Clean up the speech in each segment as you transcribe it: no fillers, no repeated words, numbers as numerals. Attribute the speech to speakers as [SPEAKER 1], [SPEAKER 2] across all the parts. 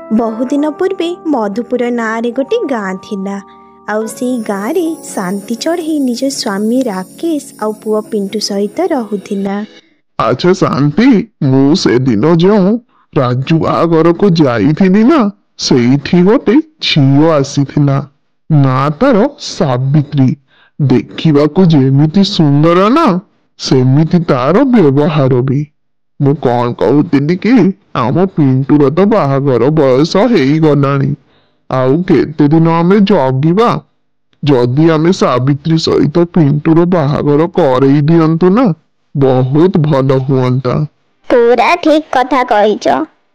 [SPEAKER 1] बहुदिन पूर्वे मधुपुर नाँरे गोटे गाँ थिला। आउ से गाँव रे शांति चढ़ई निज स्वामी राकेश आउ पुआ पिंटू सहित रहुथिला।
[SPEAKER 2] अच्छा शांति, मु से दिन जो राजू बाहागर को जाइथिनी ना, सेठी गोटे झियो आसीथिला। ना तार सावित्री, देखिबाकू जेमिति सुंदर ना सेमिति तार व्यवहार भी। मु कौन कहूतिनी कि आम पिंटूर तो बाहागर बयस हेई गलानी, आउ केते दिन आमे जगिबा। जदि आमे सावित्री सहित पिंटूर बाहागर करई दियंतु ना, बहुत भल हुअंता।
[SPEAKER 3] पूरा ठीक कथा कहिच।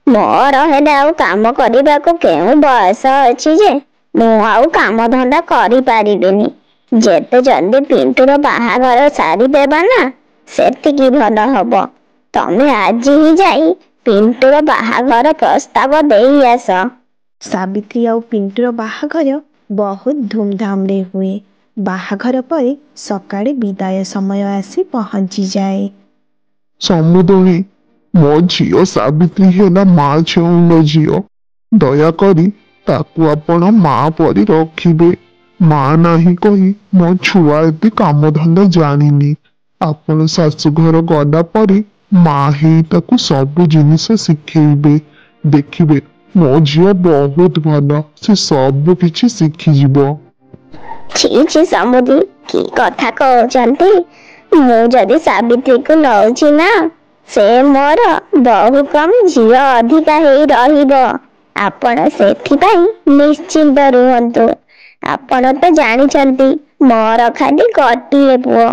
[SPEAKER 3] मोर हेले आउ काम करिबाकू केउ बयस अछि जे मु आउ काम धंदा करि पारिबिनी। जेते जल्दी पिंटूर बाहागर सारी देबा ना सेतिकी भल हबो। तमे आज ही जाई पिंटूर बाहागर प्रस्ताव देई आस।
[SPEAKER 1] सावित्री आउ पिंटूर बाहागर बहुत धूमधाम रे हुए। बाहागर परे सकाळे विदाय समय आसी पहुंची जाए।
[SPEAKER 2] समुदनी, मो झियो सावित्री हेला माँ छेउंड झियो। दयाकरी ताकू आपण माँ परी रखिबे। माँ नाही कही मो छुआ एते काम धंदा जानिनी। आपण शाशु घर गला परी माँ ही ताकू सब जिनिस शिखेइबे। देखिबे मो झियो बहुत भल, से सब किछि शिखि जिवो।
[SPEAKER 3] छी छी समुदी, की कथा कहउचंती। मु जदि सावित्री को नउछि ना, से मोर बहु कम झियो अधिका हेई रहिबो। आपण सेथिपाई निश्चिंत रुहंतु। आपण तो जानिचंती मोर खाली गोटिए पुओ।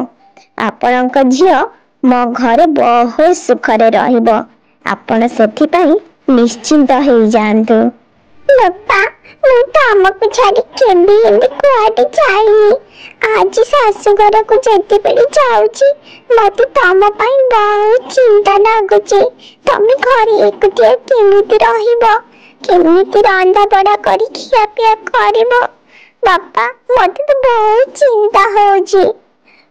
[SPEAKER 3] आपणक झियो मो घरे बहुत सुखरे रहिबो। आपण सेथिपाई निश्चिंत हेई जांतु। बापा, मु तमको छाड़ी केबे एबे कुआडे जाइनी। आज शाशुघर को जेते बेले जाउची मते तम पाई बहुत चिंता लागुची। तमे घरे एकुटिया केमिति रहिबो, केमिति रंधा बड़ा करी खिया पिया करिबो। बापा, मते तो बहुत चिंता होउची।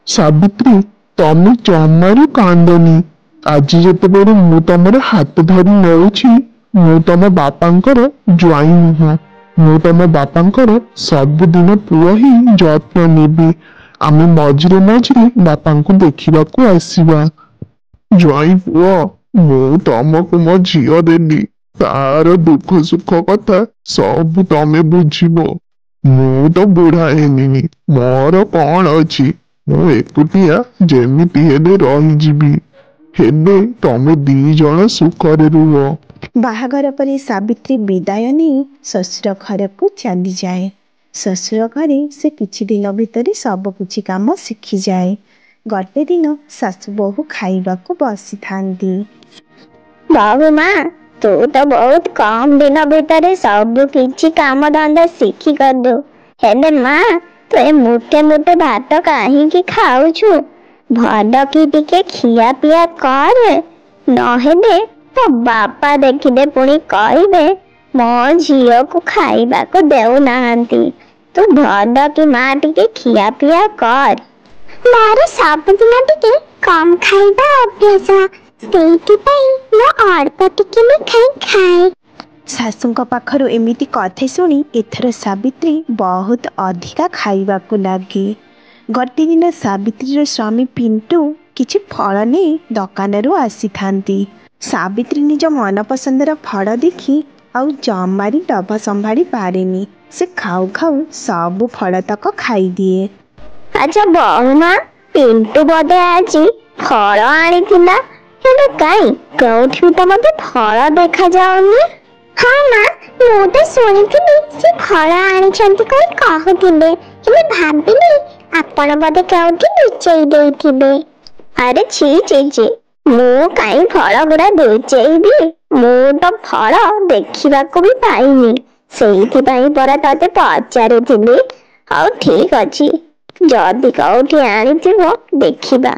[SPEAKER 2] सावित्री, तमे जमारू कांदनी। आज जेतेबेले मु तमर हाथ धरी नेउछि, मु तम बापांकर ज्वाई नुह। मु तम बापांकर सबुदिन पुओ ही जत्न नेबी। आमे मझिरे मझिरे बापांकु देखिबाकू आसीबा। ज्वाई पुओ, मु तमको मो झियो देली। तार दुख सुख कथा सब तमे बुझिबो। मु तो बुढ़ा हेलिनी, मोर कौन अछि। मु एकुटिया जेमिति हेले रही जिबी। हेले तमे दी जण सुखरे रुह।
[SPEAKER 1] बाहागर परे सावित्री विदाय नहीं शशुर घर को चली जाए। शशुर घरे से किछि दिन भितर सब किछि काम शिखी जाए। गटे दिन सासु बहु खाइबाकू बसी थांती।
[SPEAKER 3] बहु माँ, तू तो बहुत कम दिन भितर सब किछि काम धंदा शिखी गलु। हेले माँ, तू मुठे मुठे भात काहींकी खाउछु। भल कि टिके खिया पिया कर, नहेले तो बापा देखिले पुणी कहिबे मो झियो को खाइबाकू देउ नाहंती। तू भल कि माँ टिके खिया पिया कर। मोर सबदिन टिके कम खाइबा अभ्यास, सेइथिपाई मो अल्प टिके मिठाई खाए।
[SPEAKER 1] सासुंक पाखरु एमिति कथे शुणी एथर सावित्री बहुत अधिका खाइबाकू लागी। गटे दिन सावित्रीर स्वामी पिंटू किछि फल नहीं दकानरू आसी थांती। सावित्री निज मन पसंदर फल देखी आउ जमारी डबा संभाड़ी पारेनी। से खाऊ खाऊ सब फल तक खाई दिए।
[SPEAKER 3] अच्छा बहु माँ, पिंटू बोधे आज फल आनिथिला। हेले काई कोउठी तो मते फल देखा जाउनी। हाँ माँ, मु तो सुनिथिली से फल आनिछंती कोई कहथिले, हेले भाबिली आपण बोधे कोउठी लुचेई देइथिबे। अरे छी छी छी, मु काई फल गुड़ा लुचेइबी। मु तो फल देखिबाकू भी पाइनी, सेइथिपाई परा तते पचारुथिली। हौ ठीक अछि, जदि कोउठी आनिथिबो देखिबा।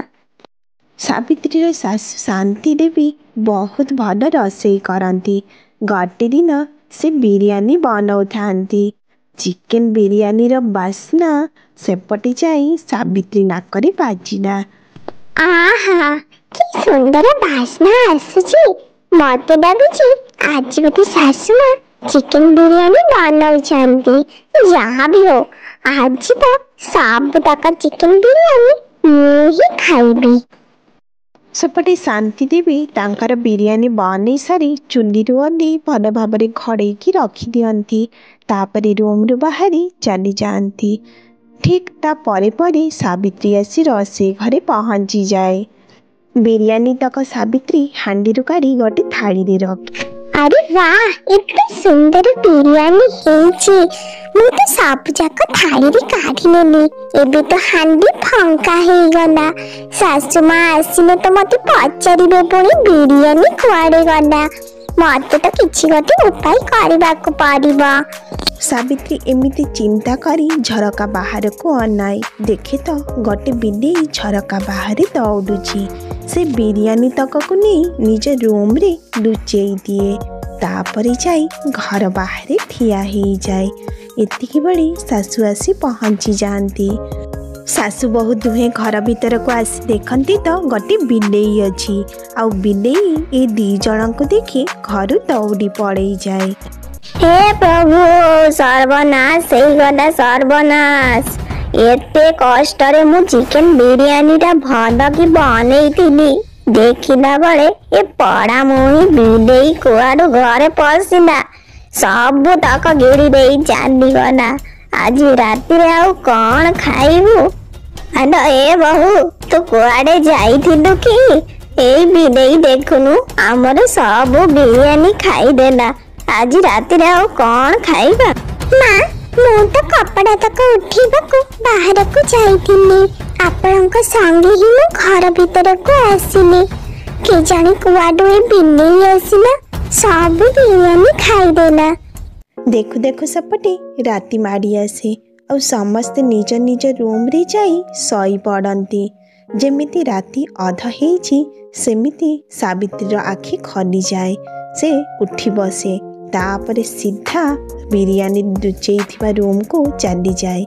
[SPEAKER 1] सावित्रीर सासु शांति देवी बहुत भल रसोई करती। गटे दिन से बिरियानी बनाऊ थांती। चिकेन बिरियानी रो बास्ना सेपटे जाई सावित्री नाकरे बाजिला।
[SPEAKER 3] आहा, कि सुंदर बास्ना आसुची। मते लाଗୁଛି ଆଜି ଗୋଟେ ଶାଶୁ ମା चिकन बिरयानी बनाउछन्ति। जहाँ भी हो आज तो सब तक चिकन बिरयानी ମୁଁ ହିଁ ଖାଇବି।
[SPEAKER 1] ସେପଟେ ଶାନ୍ତି ଦେବୀ ତାଙ୍କର ବିରିୟାନୀ ବନେଇ ସାରି ଚୁଲିରୁ ଓହ୍ଲେଇ ଭଲ ଭାବରେ ଘୋଡ଼େଇକି ରଖିଦିଅନ୍ତି। ତାପରେ ରୁମ୍ରୁ ବାହାରି ଚାଲିଯାଆନ୍ତି। ଠିକ୍ ତା ପରେ ପରେ ସାବିତ୍ରୀ ଆସି ରୋଷେଇ ଘରେ ପହଞ୍ଚିଯାଏ। ବିରିୟାନୀ ତକ ସାବିତ୍ରୀ ହାଣ୍ଡିରୁ କାଢ଼ି ଗୋଟେ ଥାଳିରେ ରଖେ।
[SPEAKER 3] अरे वाह एते सुंदर बिरयानी ହେଇଛି। ମୁଁ ତ ସବୁ ଯାକ ଥାଳିରେ କାଢିନେଲି। ଏବେ ତ ହାଣ୍ଡି ଫଙ୍କା ହେଇଗଲା। ଶାଶୁ ମା ଆସିଲେ ତ ମତେ ପଚାରିବେ ପୁଣି ବିରିୟାନୀ କୁଆଡେ ଗଲା। ମତେ ତ କିଛି ଗୋଟେ ଉପାୟ କରିବାକୁ ପଡିବ।
[SPEAKER 1] ସାବିତ୍ରୀ ଏମିତି ଚିନ୍ତା କରି ଝରକା ବାହାରକୁ ଅନାଏ। ଦେଖେ ତ ଗୋଟେ ବିଲେଇ ଝରକା ବାହାରେ ଦୌଡୁଛି। ସେ ବିରିୟାନୀ ତକକୁ ନେଇ ନିଜ ରୁମ୍ରେ ଲୁଚେଇ ଦିଏ। ତାପରେ ଯାଇ ଘର ବାହାରେ ଠିଆ ହେଇଯାଏ। ଏତିକି ବେଳେ ଶାଶୁ ଆସି ପହଞ୍ଚି ଯାଆନ୍ତି। ଶାଶୁ ବୋହୂ ଦୁହେଁ ଘର ଭିତରକୁ ଆସି ଦେଖନ୍ତି ତ ଗୋଟେ ବିଲେଇ ଅଛି। ଆଉ ବିଲେଇ ଏ ଦି ଜଣଙ୍କୁ ଦେଖି ଘରୁ ଦୌଡ଼ି ପଳେଇଯାଏ।
[SPEAKER 3] हे प्रभु सर्वनाश ହେଇଗଲା ସର୍ବନାଶ। ଏତେ କଷ୍ଟରେ ମୁଁ ଚିକେନ ବିରିୟାନୀଟା ଭଲ କି ବନେଇଥିଲି। ଦେଖିଲା ବେଳେ ଏ ପଡ଼ା ମୁହିଁ ବିଲେଇ କୁଆଡୁ ଘରେ ପଶିଲା। ସବୁ ତକ ଗିଳି ଦେଇ ଚାଲିଗଲା। ଆଜି ରାତିରେ ଆଉ କଣ ଖାଇବୁ? ଆଲୋ ଏ ବୋହୁ ତୁ କୁଆଡେ ଯାଇଥିଲୁ କି? ଏଇ ବିଲେଇ ଦେଖୁନୁ ଆମର ସବୁ ବିରିୟାନୀ ଖାଇଦେଲା। ଆଜି ରାତିରେ ଆଉ କଣ ଖାଇବା? ମା ମୁଁ ତ କପଡ଼ା ତକ ଉଠେଇବାକୁ ବାହାରକୁ ଯାଇଥିଲି। ଆପଣଙ୍କ ସଙ୍ଗେ ହିଁ ମୁଁ ଘର ଭିତରକୁ ଆସିଲି। କେଜାଣି କୁଆଡୁ ଏ ବିଲେଇ ଆସିଲା ସବୁ ବିରିୟାନୀ ଖାଇଦେଲା।
[SPEAKER 1] ଦେଖୁ ଦେଖୁ ସେପଟେ ରାତି ମାଡ଼ି ଆସେ। ଆଉ ସମସ୍ତେ ନିଜ ନିଜ ରୁମ୍ରେ ଯାଇ ଶୋଇ ପଡ଼ନ୍ତି। ଯେମିତି ରାତି ଅଧ ହେଇଛି ସେମିତି ସାବିତ୍ରୀର ଆଖି ଖୋଲିଯାଏ। ସେ ଉଠି ବସେ। ତାପରେ ସିଧା ବିରିୟାନୀ ଲୁଚେଇଥିବା ରୁମ୍କୁ ଚାଲିଯାଏ।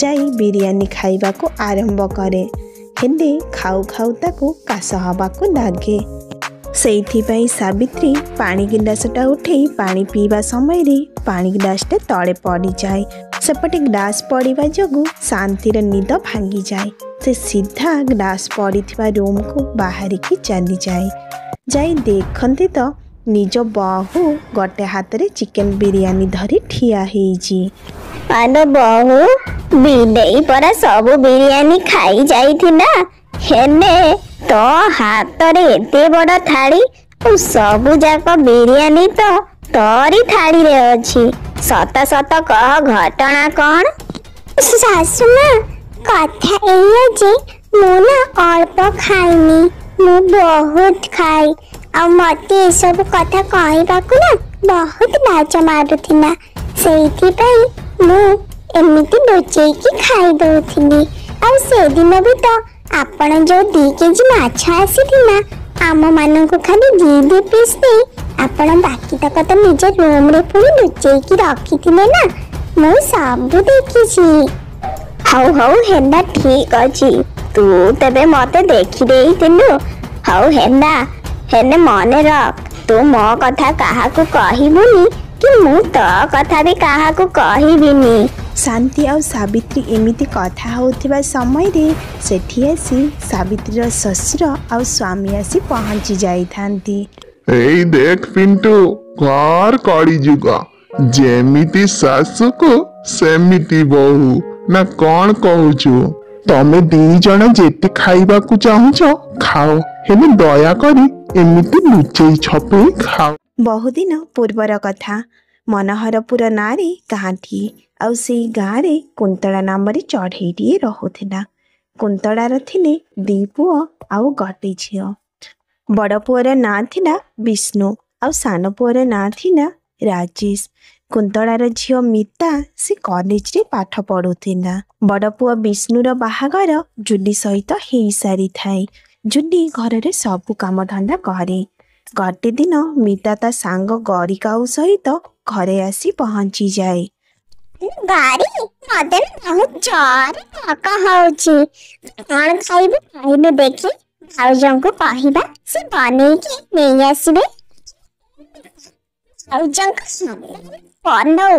[SPEAKER 1] ଯାଇ ବିରିୟାନୀ ଖାଇବାକୁ ଆରମ୍ଭ କରେ। ହେଲେ ଖାଉ ଖାଉ ତାକୁ କାଶ ହେବାକୁ ଲାଗେ। ସେଇଥିପାଇଁ ସାବିତ୍ରୀ ପାଣି ଗିଲାସଟା ଉଠେଇ ପାଣି ପିଇବା ସମୟରେ ପାଣି ଗ୍ଲାସଟା ତଳେ ପଡ଼ିଯାଏ। ସେପଟେ ଗ୍ଲାସ୍ ପଡ଼ିବା ଯୋଗୁଁ ଶାନ୍ତିର ନିଦ ଭାଙ୍ଗିଯାଏ। ସେ ସିଧା ଗ୍ଲାସ୍ ପଡ଼ିଥିବା ରୁମ୍କୁ ବାହାରିକି ଚାଲିଯାଏ। ଯାଇ ଦେଖନ୍ତି ତ ନିଜ ବୋହୂ ଗୋଟେ ହାତରେ ଚିକେନ ବିରିୟାନୀ ଧରି ଠିଆ ହେଇଛି।
[SPEAKER 3] ଆଲୋ ବୋହୁ ବିଲେଇ ପରା ସବୁ ବିରିୟାନୀ ଖାଇ ଯାଇଥିଲା। ହେଲେ ତୋ ହାତରେ ଏତେ ବଡ଼ ଥାଳି ଆଉ ସବୁ ଯାକ ବିରିୟାନୀ ତ ତୋରି ଥାଳିରେ ଅଛି। ସତ ସତ କହ ଘଟଣା କଣ? ଶାଶୁ ମା କଥା ଏଇଆ ଯେ ମୁଁ ନା ଅଳ୍ପ ଖାଇନି, ମୁଁ ବହୁତ ଖାଏ। ଆଉ ମତେ ଏସବୁ କଥା କହିବାକୁ ନା ବହୁତ ଲାଜ ମାରୁଥିଲା। ସେଇଥିପାଇଁ ମୁଁ ଏମିତି ଲୁଚେଇକି ଖାଇ ଦଉଥିଲି। ଆଉ ସେଦିନ ବି ତ ଆପଣ ଯୋଉ 2 କେଜି ମାଛ ଆସିଥିଲା ଆମ ମାନଙ୍କୁ ଖାଲି 2 ପିସ୍ ଦେଇ ଆପଣ ବାକି ତକ ତ ନିଜ ରୁମ୍ରେ ପୁଣି ଲୁଚେଇକି ରଖିଥିଲେ ନା। ମୁଁ ସବୁ ଦେଖିଛି। ହଉ ହଉ ହେଲା ଠିକ ଅଛି। ତୁ ତେବେ ମତେ ଦେଖିଦେଇଥିଲୁ। ହଉ ହେଲା। ହେଲେ ମନେ ରଖ ତୁ ମୋ କଥା କାହାକୁ କହିବୁନି କି ମୁଁ ତୋ କଥା ବି କାହାକୁ କହିବିନି।
[SPEAKER 1] ଶାନ୍ତି ଆଉ ସାବିତ୍ରୀ ଏମିତି କଥା ହେଉଥିବା ସମୟରେ ସେଠି ଆସି ସାବିତ୍ରୀର ଶ୍ୱଶୁର ଆଉ ସ୍ୱାମୀ ଆସି ପହଞ୍ଚି ଯାଇଥାନ୍ତି।
[SPEAKER 2] ଏଇ ଦେଖ ପିଣ୍ଟୁ ଘର କଳିଯୁଗ। ଯେମିତି ଶାଶୁକୁ ସେମିତି ବୋହୂ ନା କଣ କହୁଛୁ? ତମେ 2 ଜଣ ଯେତେ ଖାଇବାକୁ ଚାହୁଁଛ ଖାଅ, ହେଲେ ଦୟାକରି ଏମିତି ଲୁଚେଇ ଛପେଇ ଖାଅ।
[SPEAKER 1] ବହୁଦିନ ପୂର୍ବର କଥା। ମନୋହରପୁର ନାଁରେ ଗାଁଟିଏ। ଆଉ ସେଇ ଗାଁରେ କୁନ୍ତଳା ନାମରେ ଚଢ଼େଇଟିଏ ରହୁଥିଲା। କୁନ୍ତଳାର ଥିଲେ 2 ପୁଅ ଆଉ ଗୋଟେ ଝିଅ। ବଡ଼ ପୁଅର ନାଁ ଥିଲା ବିଷ୍ଣୁ ଆଉ ସାନ ପୁଅର ନାଁ ଥିଲା ରାଜେଶ। କୁନ୍ତଳାର ଝିଅ ମିତା ସେ କଲେଜରେ ପାଠ ପଢ଼ୁଥିଲା। ବଡ଼ ପୁଅ ବିଷ୍ଣୁର ବାହାଘର ଜୁଲି ସହିତ ହେଇସାରିଥାଏ। ଜୁଲି ଘରରେ ସବୁ କାମ ଧନ୍ଦା କରେ। ଗୋଟେ ଦିନ ମିତା ତା ସାଙ୍ଗ ଗରିକାଉ ସହିତ ଘରେ ଆସି ପହଞ୍ଚିଯାଏ।
[SPEAKER 3] ଗାଡ଼ି ମତେ ବହୁତ ଜୋରରେ ଥକ ହଉଛି। କଣ ଖାଇବୁ କହିଲୁ ଦେଖି? ଭାଉଜଙ୍କୁ କହିବା ସେ ବନେଇକି ନେଇ ଆସିବେ। ଭାଉଜଙ୍କ ପଲଉ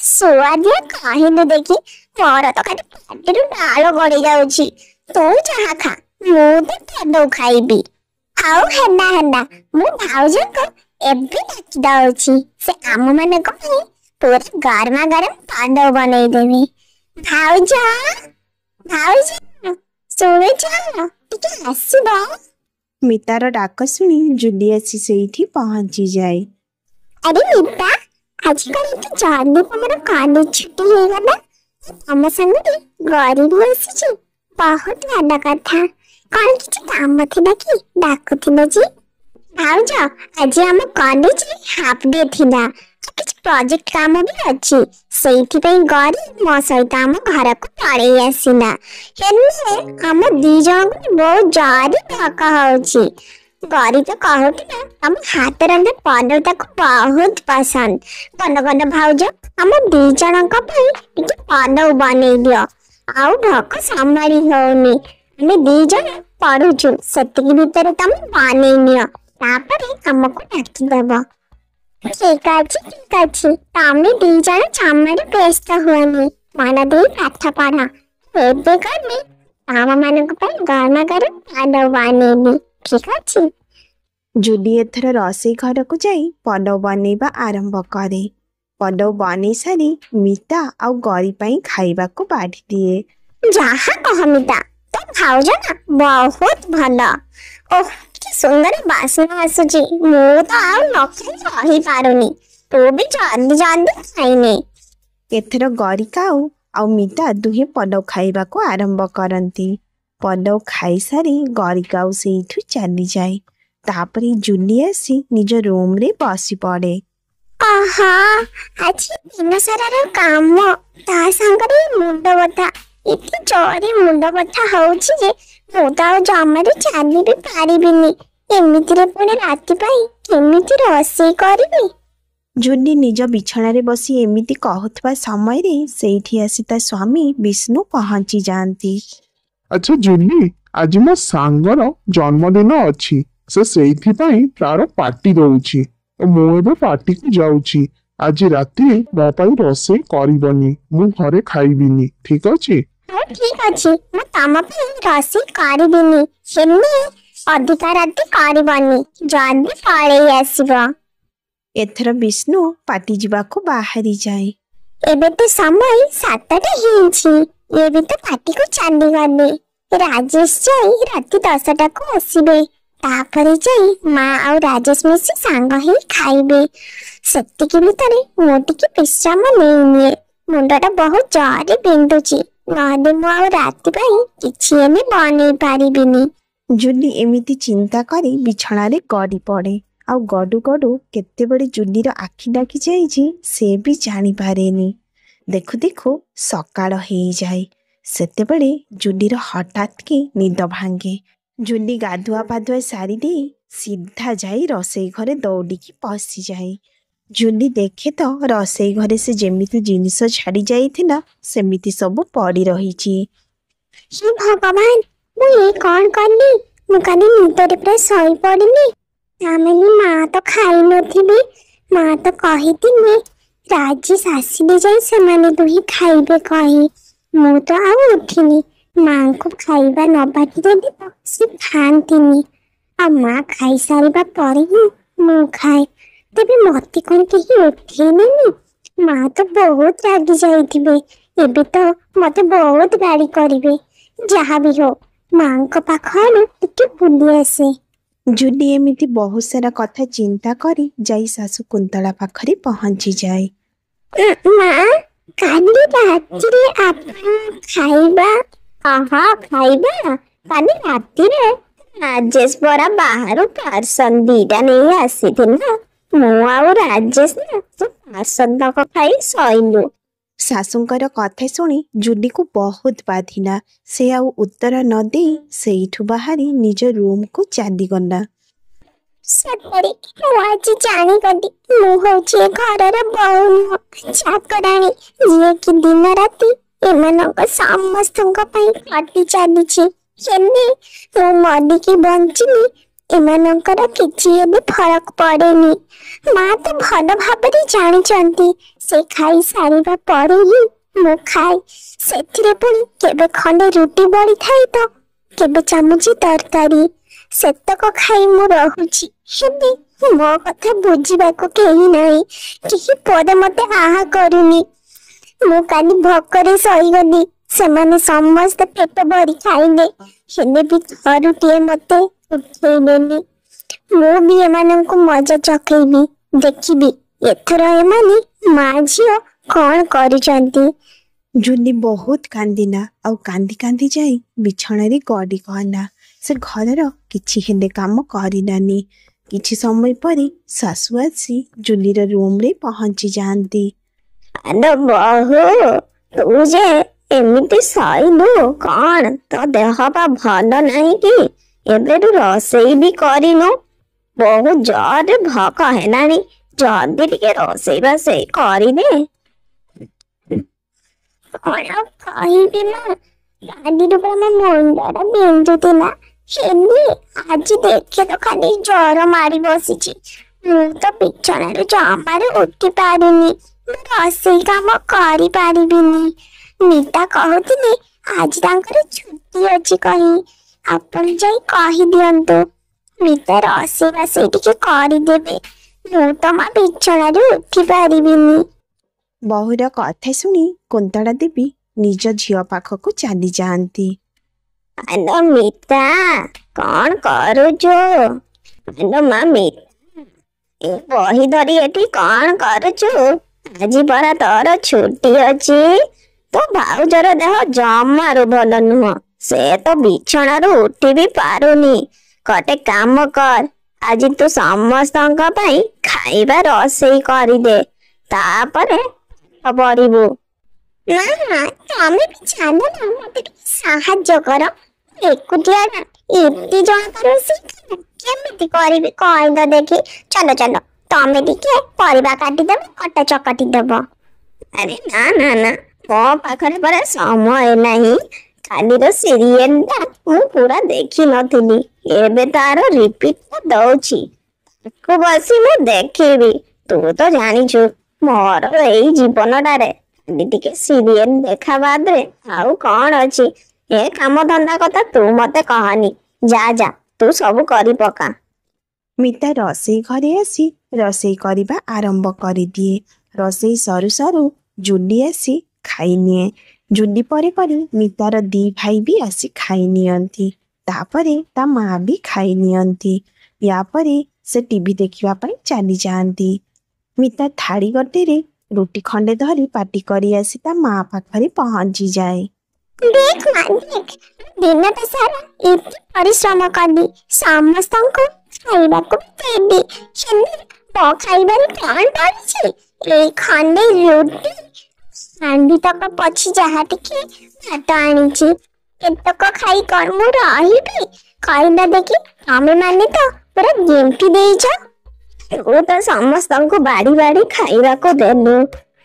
[SPEAKER 3] ସୁଆଦିଆ କାହିଁକି ଦେଖି ମୋର ତ ଖାଲି ପାଟିରୁ ଡାଳ ଗଡି ଯାଉଛି। ତୁ ଯାହା ଖା, ମୁଁ ତ ପଲଉ ଖାଇବି। ଆଉ ହେଲା ମୁଁ ଭାଉଜଙ୍କୁ ଏବେ ଡାକି ଦଉଛି, ସେ ଆମ ମାନଙ୍କ ପାଇଁ ପୁରା ଗରମା ଗରମ ପଲଉ ବନେଇଦେବି। ଭାଉଜ ଭାଉଜ ଶୁଣୁଛ, ଟିକେ ଆସିବ।
[SPEAKER 1] ମିତାର ଡାକ ଶୁଣି ଜୁଲି ଆସି ସେଇଠି ପହଞ୍ଚିଯାଏ।
[SPEAKER 3] ଆରେ ମିତା, ଆଜିକାଲି ତ ଜଲ୍ଦି ତମର କଲେଜ ଛୁଟି ହେଇଗଲା, ତମ ସାଙ୍ଗରେ ଗରିବ ଆସିଛି, ବହୁତ ଭଲ କଥା। କଣ କିଛି କାମ ଥିଲା କି ଡାକୁଥିଲ ଯେ? ଭାଉଜ, ଆଜି ଆମ କଲେଜରେ ହାଫ୍ ଡେ ଥିଲା, କିଛି ପ୍ରୋଜେକ୍ଟ କାମ ବି ଅଛି, ସେଇଥିପାଇଁ ଗରି ମୋ ସହିତ ଆମ ଘରକୁ ପଳେଇ ଆସିଲା। ହେଲେ ଆମ ଦି ଜଣଙ୍କୁ ବହୁତ ଜୋରରେ ଥକା ହଉଛି। ଗରି ତ କହୁଥିଲା ଆମ ହାତ ରନ୍ଧା ପଲଉ ତାକୁ ବହୁତ ପସନ୍ଦ। କନ ଭାଉଜ, ଆମ ଦି ଜଣଙ୍କ ପାଇଁ ଟିକେ ପଲଉ ବନେଇ ଦିଅ, ଆଉ ଭୋକ ସମ୍ଭାଳି ହଉନି। ଆମେ ଦି ଜଣ ପଢୁଛୁ, ସେତିକି ଭିତରେ ତମେ ବନେଇ ନିଅ, ତାପରେ ଆମକୁ ଡାକିଦବ। ଠିକ ଅଛି, ତମେ ଦି ଜଣ ଜମାରୁ ବ୍ୟସ୍ତ ହୁଅନି, ମନ ଦେଇ ପାଠ ପଢ। ଏବେ ଗଲେ ଆମ ମାନଙ୍କ ପାଇଁ ଗରମା ଗରମ ପଲଉ ବନେଇବି, ଠିକ ଅଛି?
[SPEAKER 1] ଜୁଲି ଏଥର ରୋଷେଇ ଘରକୁ ଯାଇ ପଲଉ ବନେଇବା ଆରମ୍ଭ କରେ। ପଲଉ ବନେଇ ସାରି ମିତା ଆଉ ଗରି ପାଇଁ ଖାଇବାକୁ ବାଢି ଦିଏ।
[SPEAKER 3] ଯାହା କହ ମିତା, ତୋ ଭାଉଜ ନା ବହୁତ ଭଲ। ଓଃ, କି ସୁନ୍ଦର ବାସ୍ନା ଆସୁଛି, ମୁଁ ତ ଆଉ ନ ଖାଇ ରହିପାରୁନି। ତୁ ବି ଜଲ୍ଦି ଖାଇନେ।
[SPEAKER 1] ଏଥର ଗରିକା ଆଉ ମିତା ଦୁହେଁ ପଲଉ ଖାଇବାକୁ ଆରମ୍ଭ କରନ୍ତି। ପଲଉ ଖାଇସାରି ଗରିକା ସେଇଠୁ ଚାଲିଯାଏ। ତାପରେ ଜୁଲି ଆସି ନିଜ ରୁମରେ ବସି ପଡେ।
[SPEAKER 3] ଆହା, ଆଜି ଦିନ ସାରାର କାମ, ତା ସାଙ୍ଗରେ ମୁଣ୍ଡ ବଥା, ଏତେ ଜୋରେ ମୁଣ୍ଡ ବଥା ହଉଛି ଯେ ମୁଁ ତ ଆଉ ଜମାରୁ ଚାଲି ବି ପାରିବିନି। ଏମିତିରେ ପୁଣି ରାତି ପାଇଁ କେମିତି ରୋଷେଇ କରିବି?
[SPEAKER 1] ଜୁଲି ନିଜ ବିଛଣାରେ ବସି ଏମିତି କହୁଥିବା ସମୟରେ ସେଇଠି ଆସି ତା ସ୍ୱାମୀ ବିଷ୍ଣୁ ପହଞ୍ଚି ଯାଆନ୍ତି।
[SPEAKER 2] ଆଚ୍ଛା ଜୁଲି, ଆଜି ମୋ ସାଙ୍ଗର ଜନ୍ମଦିନ ଅଛି, ସେ ସେଇଥିପାଇଁ ତାର ପାର୍ଟି ଦଉଛି। ମୁଁ ଏବେ ପାର୍ଟିକୁ ଯାଉଛି। ଆଜି ରାତିରେ ମୋ ପାଇଁ ରୋଷେଇ କରିବନି, ମୁଁ ଘରେ ଖାଇବିନି, ଠିକ ଅଛି?
[SPEAKER 3] ହଉ ଠିକ ଅଛି, ମୁଁ ତମ ପାଇଁ ରୋଷେଇ କରିବିନି, ହେଲେ ଅଧିକା ରାତି କରିବନି, ଜଲ୍ଦି ପଳେଇ ଆସିବ।
[SPEAKER 1] ଏଥର ବିଷ୍ଣୁ ପାର୍ଟି ଯିବାକୁ ବାହାରି ଯାଏ।
[SPEAKER 3] ଏବେ ତ ସମୟ 7ଟା ହେଇଛି, ଏବେ ତ ପାର୍ଟିକୁ ଚାଲିଗଲେ। ରାଜେଶ ଯାଇ ରାତି 10ଟାକୁ ଆସିବେ, ତାପରେ ଯାଇ ମା ଆଉ ରାଜେଶ ମିଶି ସାଙ୍ଗ ହେଇ ଖାଇବେ। ସେତିକି ଭିତରେ ମୁଁ ଟିକେ ବିଶ୍ରାମ ନେଇନିଏ, ମୁଣ୍ଡଟା ବହୁତ ଜୋରରେ ବିନ୍ଧୁଛି, ନହେଲେ ମୁଁ ଆଉ ରାତି ପାଇଁ କିଛି ଏନେ ବନେଇ ପାରିବିନି।
[SPEAKER 1] ଜୁଲି ଏମିତି ଚିନ୍ତା କରି ବିଛଣାରେ ଗଡ଼ି ପଡ଼େ। ଆଉ ଗଡୁ ଗଡୁ କେତେବେଳେ ଜୁଲିର ଆଖି ଡାକି ଯାଇଛି ସେ ବି ଜାଣିପାରେନି। ଦେଖୁ ଦେଖୁ ସକାଳ ହେଇଯାଏ। ସେତେବେଳେ ଜୁଲିର ହଠାତ୍ କି ନିଦ ଭାଙ୍ଗେ। ଜୁଲି ଗାଧୁଆ ପାଧୁଆ ସାରି ଦେଇ ସିଧା ଯାଇ ରୋଷେଇ ଘରେ ଦୌଡ଼ିକି ପଶିଯାଏ। ଜୁଲି ଦେଖେ ତ ରୋଷେଇ ଘରେ ସେ ଯେମିତି ଜିନିଷ ଛାଡ଼ି ଯାଇଥିଲା ସେମିତି ସବୁ ପଡ଼ି ରହିଛି।
[SPEAKER 3] ହେ ଭଗବାନ, ମୁଁ ଏ କଣ କଲି? ମୁଁ କାଲି ନିଦରେ ପୁରା ଶୋଇ ପଡ଼ିଲି। ତାମାନେ ମା ତ ଖାଇ ନଥିବେ, ମା ତ କହିଥିଲେ ରାଜେଶ ଆସିଲେ ଯାଇ ସେମାନେ ଦୁହିଁ ଖାଇବେ କହି। ମୁଁ ତ ଆଉ ଉଠିନି, ମାଙ୍କୁ ଖାଇବା ନବାକି ଦେବି ତ ସେ ଖାଆନ୍ତିନି, ଆଉ ମା ଖାଇସାରିବା ପରେ ହିଁ ମୁଁ ଖାଏ। ତେବେ ମତେ କଣ କେହି ଉଠେଇଲେନି? ମା ତ ବହୁତ ରାଗି ଯାଇଥିବେ, ଏବେ ତ ମତେ ବହୁତ ଗାଳି କରିବେ। ଯାହା ବି ହଉ, ମାଙ୍କ ପାଖରୁ ଟିକେ ବୁଲି ଆସେ।
[SPEAKER 1] ଜୁଲି ଏମିତି ବହୁତ ସାରା କଥା ଚିନ୍ତା କରି ଯାଇ ଶାଶୁ କୁନ୍ତଳା ପାଖରେ ପହଞ୍ଚିଯାଏ।
[SPEAKER 3] ମା, କାଲି ରାତିରେ ଆପଣ ଖାଇବା ଖାଇବା କାଲି ରାତିରେ ରାଜେଶ ପରା ବାହାରୁ ପାର୍ସଲ 2ଟା ନେଇ ଆସିଥିଲା। ମୁଁ ଆଉ ରାଜେଶ ନା ପାର୍ସଲ ତକ ଖାଇ ଶୋଇଲୁ।
[SPEAKER 1] ଶାଶୁଙ୍କର କଥା ଶୁଣି ଜୁଲିକୁ ବହୁତ ବାଧିଲା। ସେ ଆଉ ଉତ୍ତର ନ ଦେଇ ସେଇଠୁ ବାହାରି ନିଜ ରୁମକୁ ଚାଲିଗଲା।
[SPEAKER 3] ସତରେ ମୁଁ ଆଜି ଜାଣିଗଲି ମୁଁ ହଉଛି ଏ ଘରର ବୋହୂ ନୁହଁ, ଚାକରାଣୀ, ଯିଏକି ଦିନ ରାତି ଏମାନଙ୍କ ସମସ୍ତଙ୍କ ପାଇଁ ଖଟି ଚାଲିଛି। ହେଲେ ମୁଁ ମରିକି ବଞ୍ଚିଲି, ଏମାନଙ୍କର କିଛି ଏବେ ଫରକ ପଡେନି। ମା ତ ଭଲ ଭାବରେ ଜାଣିଛନ୍ତି ସେ ଖାଇ ସାରିବା ପରେ ହିଁ ମୁଁ ଖାଏ। ସେଥିରେ ପୁଣି କେବେ ଖଣ୍ଡେ ରୁଟି ବଳିଥାଏ ତ କେବେ ଚାମଚି ତରକାରୀ। ସେତକ ଖାଇ ମୁଁ ରହୁଛି, ହେଲେ ମୋ କଥା ବୁଝିବାକୁ କେହି ନାହିଁ। କେହି ପଦେ ମତେ ଆହା କରୁନି। ମୁଁ କାଲି ଭୋକରେ ଶୋଇଗଲି। ସେମାନେ ସମସ୍ତେ ପେଟ ଭରି ଖାଇଲେ, ହେଲେ ବି ଥରୁଟିଏ ମତେ ଉଠେଇଲେନି। ମୁଁ ବି ଏମାନଙ୍କୁ ମଜା ଚଖେଇବି, ଦେଖିବି ଏଥର ଏମାନେ ମା ଝିଅ କଣ କରୁଛନ୍ତି।
[SPEAKER 1] ଜୁଲି ବହୁତ କାନ୍ଦିଲା ଆଉ କାନ୍ଦି କାନ୍ଦି ଯାଇ ବିଛଣାରେ ଗଡ଼ି ଗଲା। ସେ ଘରର କିଛି ହେଲେ କାମ କରିଲାନି। କିଛି ସମୟ ପରେ ଶାଶୁ ଆସି ଜୁଲିର ରୁମରେ ପହଞ୍ଚି ଯାଆନ୍ତି।
[SPEAKER 3] ଆଲୋ ବୋହୂ, ତୁ ଯେ ଏମିତି ଶୋଇଲୁ କଣ? ତୋ ଦେହ ବା ଭଲ ନାହିଁ କି? ଏବେଠୁ ରୋଷେଇ ବି କରିନୁ? ବହୁତ ଜୋରରେ ଭୋକ ହେଲାଣି, ଜଲ୍ଦି ଟିକେ ରୋଷେଇ ବାସେଇ କରିଦେ। କଣ ଆଉ କହିବି ମା, କାଲିରୁ ମୋ ମୁଣ୍ଡଟା ବିନ୍ଧୁଥିଲା, ହେଲେ ଆଜି ଦେଖେ ତ ଖାଲି ଜ୍ୱର ମାରି ବସିଛି। ମୁଁ ତ ବିଛଣାରୁ ଜମାରୁ ଉଠି ପାରୁନି। ମୁଁ ରୋଷେଇ କାମ କରିପାରିବିନି। ମିତା କହୁଥିଲେ ଆଜି ତାଙ୍କର ଛୁଟି ଅଛି କହି। ଆପଣ ଯାଇ କହିଦିଅନ୍ତୁ ମିତା ରୋଷେଇ ବାସେଇ ଟିକେ କରିଦେବେ। ମୁଁ ତ ମା ବିଛଣାରୁ ଉଠି ପାରିବିନି।
[SPEAKER 1] ବୋହୂର କଥା ଶୁଣି କୁନ୍ତଳା ଦେବୀ ନିଜ ଝିଅ ପାଖକୁ ଚାଲି ଯାଆନ୍ତି।
[SPEAKER 3] ଆଲୋ ମିତା, କଣ କରୁଛୁ? ଆଲୋ ମା ମିତା, ଏ ବହି ଧରି ଏଠି କଣ କରୁଛୁ? ଆଜି ପରା ତୋର ଛୁଟି ଅଛି। ତୋ ଭାଉଜର ଦେହ ଜମାରୁ ଭଲ ନୁହଁ। ସେ ତ ବିଛଣାରୁ ଉଠି ବି ପାରୁନି। ଗୋଟେ କାମ କର, ଆଜି ତୁ ସମସ୍ତଙ୍କ ପାଇଁ ଖାଇବା ରୋଷେଇ କରିଦେ, ତାପରେ ପଢିବୁ। ନା ତମେ ବି ଚାଲ ନା, ମତେ ଟିକେ ସାହାଯ୍ୟ କର। ଏକୁଟିଆ ନା ଏତେ ଜଣଙ୍କ ରୋଷେଇ କେମିତି କରିବି କହିଲ ଦେଖି। ଚାଲ ଚାଲ, ତମେ ଟିକେ ପରିବା କାଟିଦେବ, ଅଟା ଚକଟି ଦେବ। ଆରେ ନା ନା ନା, ମୋ ପାଖରେ ପରା ସମୟ ନାହିଁ। କାଲିର ସିରିଏଲଟା ମୁଁ ପୁରା ଦେଖିନଥିଲି, ଏବେ ତାର ରିପିଟ ଦଉଛି, ତାକୁ ବସି ମୁଁ ଦେଖିବି। ତୁ ତ ଜାଣିଛୁ ମୋର ଏଇ ଜୀବନଟାରେ ଖାଲି ଟିକେ ସିରିଏଲ ଦେଖା ବାଦରେ ଆଉ କଣ ଅଛି। ଏ କାମ ଧନ୍ଦା କଥା ତୁ ମତେ କହନି। ଯା ଯା, ତୁ ସବୁ କରି ପକା।
[SPEAKER 1] ମିତା ରୋଷେଇ ଘରେ ଆସି ରୋଷେଇ କରିବା ଆରମ୍ଭ କରିଦିଏ। ରୋଷେଇ ସରୁ ସରୁ ଜୁଲି ଆସି ଖାଇନିଏ। ଜୁଲି ପରେ ପରେ ମିତାର ଦି ଭାଇ ବି ଆସି ଖାଇ ନିଅନ୍ତି। ତାପରେ ତା ମା ବି ଖାଇ ନିଅନ୍ତି। ୟା ପରେ ସେ ଟିଭି ଦେଖିବା ପାଇଁ ଚାଲି ଯାଆନ୍ତି। ମିତା ଥାଳି ଗୋଟେରେ ରୁଟି ଖଣ୍ଡେ ଧରି ପାଟି କରି ଆସି ତା ମା ପାଖରେ ପହଞ୍ଚିଯାଏ।
[SPEAKER 3] ଦେଖ ମା ଦେଖ, ଦିନଟା ସାରା ଏତେ ପରିଶ୍ରମ କଲି, ସମସ୍ତଙ୍କୁ ଖାଇବାକୁ ଦେବି, ହେଲେ ମୋ ଖାଇବାରେ କଣ ପଡିଛି? ଏଇ ଖଣ୍ଡେ ରୁଟି, ହାଣ୍ଡି ତକ ପଛି ଯାହା ଟିକେ ଭାତ ଆଣିଛି। ଏତକ ଖାଇ କଣ ମୁଁ ରହିବି? କହିଲା ଦେଖି, ତମେ ମାନେ ତ ପୁରା ଗେମ୍ପି ଦେଇଛ। ତୁ ତ ସମସ୍ତଙ୍କୁ ବାଢି ବାଢି ଖାଇବାକୁ ଦେଲୁ,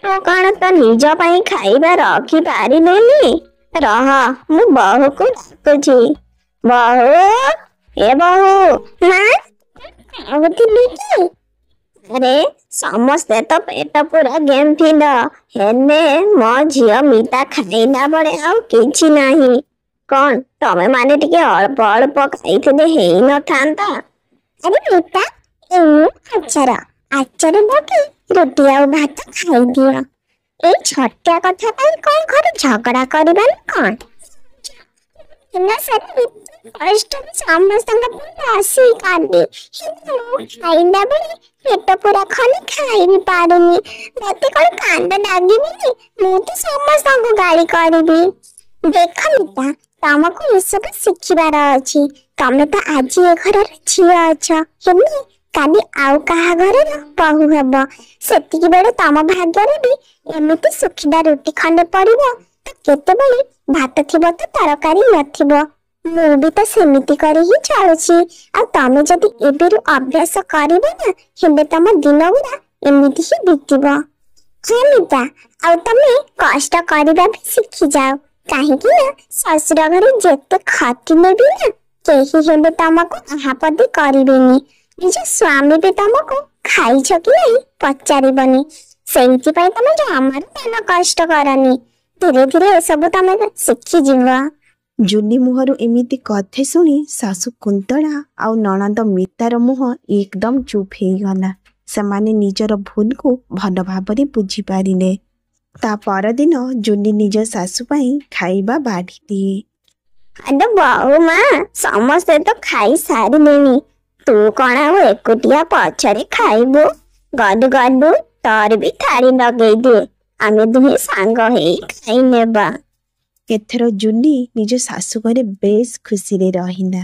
[SPEAKER 3] ତୁ କଣ ତ ନିଜ ପାଇଁ ଖାଇବା ରଖି ପାରିଲୁନି? ରହ, ମୁଁ ବୋହୂକୁ ଡାକୁଛି। ବୋହୂ, ଏ ବୋହୂ। ମା, କହୁଥିଲି କି? ଆରେ ସମସ୍ତେ ତ ପେଟ ପୁରା ଗେମ୍ପିଲ, ହେଲେ ମୋ ଝିଅ ମିତା ଖାଇଲା ବେଳେ ଆଉ କିଛି ନାହିଁ। କଣ ତମେ ମାନେ ଟିକେ ଅଳ୍ପ ଅଳ୍ପ ଖାଇଥିଲେ ହେଇନଥାନ୍ତା? ଆରେ ମିତା, ଏଇ ଆଚାର ପକେଇ ରୁଟି ଆଉ ଭାତ ଖାଇଦିଅ। ଏଇ ଛୋଟିଆ କଥା ପାଇଁ କଣ ଘରେ ଝଗଡା କରିବା ନା କଣ? କଷ୍ଟରେ ସମସ୍ତଙ୍କ ପାଇଁ ରୋଷେଇ କଲି, ମୁଁ ଖାଇଲା ବେଳେ ପେଟ ପୁରା ଖଲି ଖାଇ ବି ପାରୁନି। ମତେ କଣ କାନ୍ଦ ଲାଗିବନି? ମୁଁ ତ ସମସ୍ତଙ୍କୁ ଗାଳି କରିବି। ଦେଖ ମିତା, ତମକୁ ଏସବୁ ଶିଖିବାର ଅଛି। ତମେ ତ ଆଜି ଏ ଘରର ଝିଅ ଅଛ, ହେଲେ କାଲି ଆଉ କାହା ଘରର ବୋହୂ ହେବ। ସେତିକି ବେଳେ ତମ ଭାଗ୍ୟରେ ବି ଏମିତି ଶୁଖିଲା ରୁଟି ଖଣ୍ଡେ ପଡିବ, ତ କେତେବେଳେ ଭାତ ଥିବ ତ ତରକାରୀ ନଥିବ। ମୁଁ ବି ତ ସେମିତି କରି ହିଁ ଚଳୁଛି। ଆଉ ତମେ ଯଦି ଏବେରୁ ଅଭ୍ୟାସ କରିବ ନା, ହେଲେ ତମ ଦିନ ଗୁଡା ଏମିତି ହିଁ ବିତିବ। ହଁ ମିତା, ଆଉ ତମେ କଷ୍ଟ କରିବା ବି ଶିଖିଯାଅ, କାହିଁକି ନା ଶ୍ୱଶୁର ଘରେ ଯେତେ ଖଟିଲେ ବି ନା କେହି ହେଲେ ତମକୁ ଆହାପତି କରିବେନି। ନିଜ ସ୍ୱାମୀ ବି ତମକୁ ଖାଇଛ କି ନାହିଁ ପଚାରିବନି। ସେଇଥିପାଇଁ ତମେ ଜମାରୁ ମନ କଷ୍ଟ କରନି। ଧୀରେ ଧୀରେ ଏସବୁ ତମେ ଶିଖିଯିବ।
[SPEAKER 1] ଜୁଲି ମୁହଁରୁ ଏମିତି କଥା ଶୁଣି ଶାଶୁ କୁନ୍ତଳା ଆଉ ନଣନ୍ଦ ମିତାର ମୁହଁ ଏକଦମ ଚୁପ୍ ହେଇଗଲା। ସେମାନେ ନିଜର ଭୁଲକୁ ଭଲ ଭାବରେ ବୁଝିପାରିଲେ। ତା ପରଦିନ ଜୁଲି ନିଜ ଶାଶୁ ପାଇଁ ଖାଇବା ବାଢ଼ିଦିଏ।
[SPEAKER 3] ଆରେ ବୋଉ ମା, ସମସ୍ତେ ତ ଖାଇ ସାରିଲେଣି। ତୁ କଣ ଆଉ ଏକୁଟିଆ ପଛରେ ଖାଇବୁ? ଗଡୁ ଗଡୁ ତୋର ବି ଥାଳି ଲଗେଇଦିଏ। ଆମେ ଦୁହେଁ ସାଙ୍ଗ ହେଇ ଖାଇ ନେବା।
[SPEAKER 1] ଏଥର ଜୁଲି ନିଜ ଶାଶୁ ଘରେ ବେଶ ଖୁସିରେ ରହିଲା।